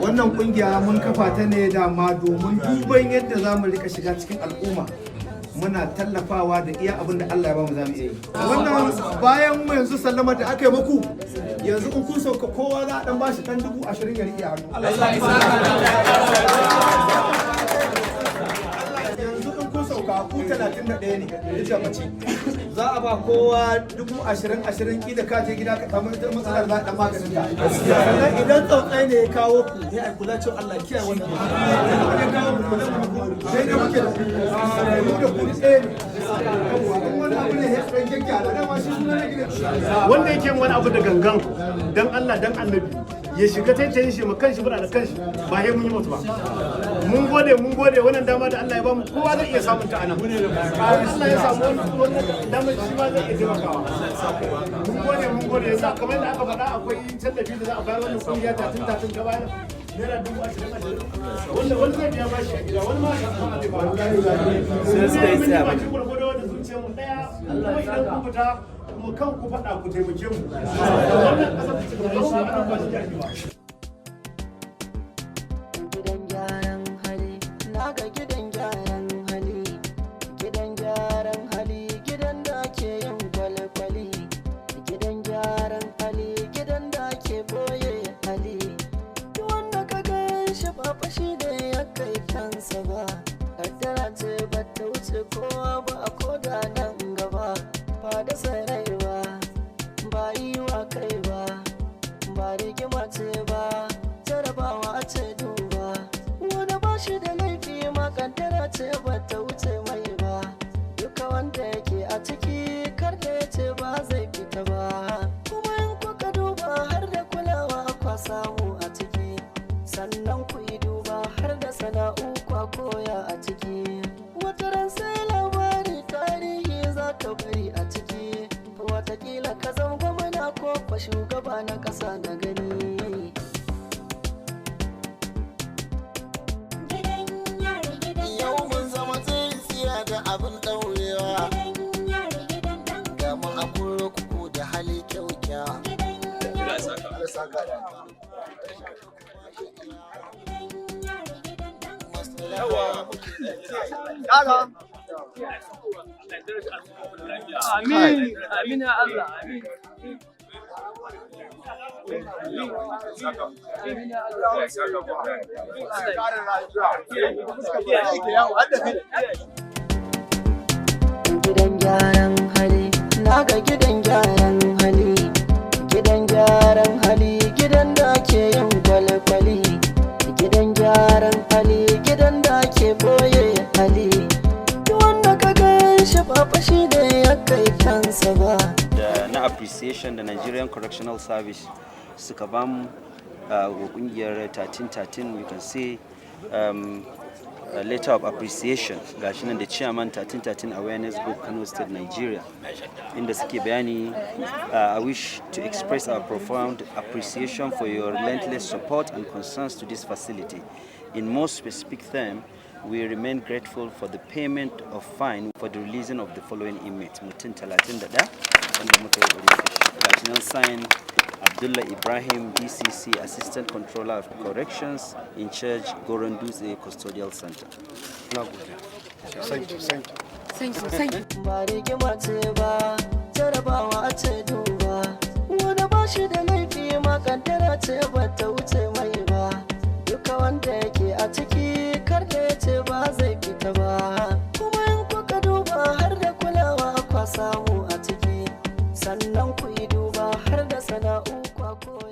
wannan kungiya mun kafa ta ne dama domin duban yadda za mu rika shiga cikin al'umma muna tallafawa da iya abin da Allah ya ba mu za mu iya yi. Wannan bayan mu yanzu sallama da aka yi muku yanzu in kun sauka kowa za a dan bashi dan 20,000 ya rike hannu. Yanzu in kun sauka ku 31 ne ita mace. Za a ba kowa 20,000 kila ka je gida ka samu ita matsalar za a maganin ta. Sannan idan tsautsai ne ya kawo ku ya ai kula cewa Allah kiyaye wannan. Ya kawo ku kula ku sai da muke da ku da ku tsaye. Wanda yake wani abu da gangan dan Allah dan annabi ya shiga taitayin shi makan shi da kanshi ba sai mun yi mutu ba. Mun gode wannan dama da Allah ya bamu kowa zai iya samun ta anan. Allah ya samu wannan dama shi ma zai iya taimakawa. Mun gode yanzu kamar da aka faɗa akwai tallafi da za a bayar wannan kungiya tatin ta bayar. Naira 20,000 wanda wani zai biya bashi a gida wani ma ya samu a ba. Sai sai sai ba. Mu daya kuma idan ku fita mu kan ku faɗa ku taimake mu wannan kasar da cikin wasu ana ba shi jaki ba. Gidan gyaran hali na ga gidan gyaran hali, gidan gyaran hali gidan da ke yin kwale-kwale, gidan gyaran hali gidan da ke boye hali, wanda ka gan shi ba fashi da ya kai kansa ba, kaddara ce ba ta wuce kowa ba a koda nan gaba, ba da sarai ba yi wa kai ba rigima ce ba, jarabawa ce duba, wanda ba shi da laifi ma kaddara ce ba ta wuce mai ba, duka wanda yake a ciki kar da ya ce ba zai fita ba, kuma in kuka duba har da kulawa kwa samu a ciki, sannan ku yi duba har da sana'u kwa koya a ciki, wataran sai labari tarihi za ka bari a ciki, watakila ka zama gwamna ko kwa shugaba na ƙasa na gani. Yau mun zama tsintsiya da abin ɗaurewa, gama a kurkuku da hali kyaukyawa. Amin, amin ya Allah, amin. Gidan gyaran hali na ga gidan gyaran hali, gidan gyaran hali gidan da ke yin kwale-kwale, gidan gyaran hali gidan da ke boye hali, wanda ka gan shi ba fashi da ya kai kansa ba. Da na appreciation da Nigerian Correctional Service suka bamu wa kungiyar 1313, you can see a letter of appreciation gashi nan da chairman 1313 awareness group Kano State, Nigeria, inda suke bayani. I wish to express our profound appreciation for your relentless support and concerns to this facility. In more specific terms, we remain grateful for the payment of fine for the releasing of the following inmates. Mutum 31 wanda muka yi gashi nan sign Abdullah Ibrahim, DCC, Assistant Controller of Corrections, in charge Goron Dutse Custodial Center. Thank you. Ba rigima ce ba, jarabawa ce duba, wanda ba shi da laifi ma kaddara ce ba ta wuce mai ba, duka wanda yake a ciki kar da ya ce ba zai fita ba, kuma in kuka duba har da kulawa kwa samu a ciki, sannan ku yi duba har da sana'u kwa koya.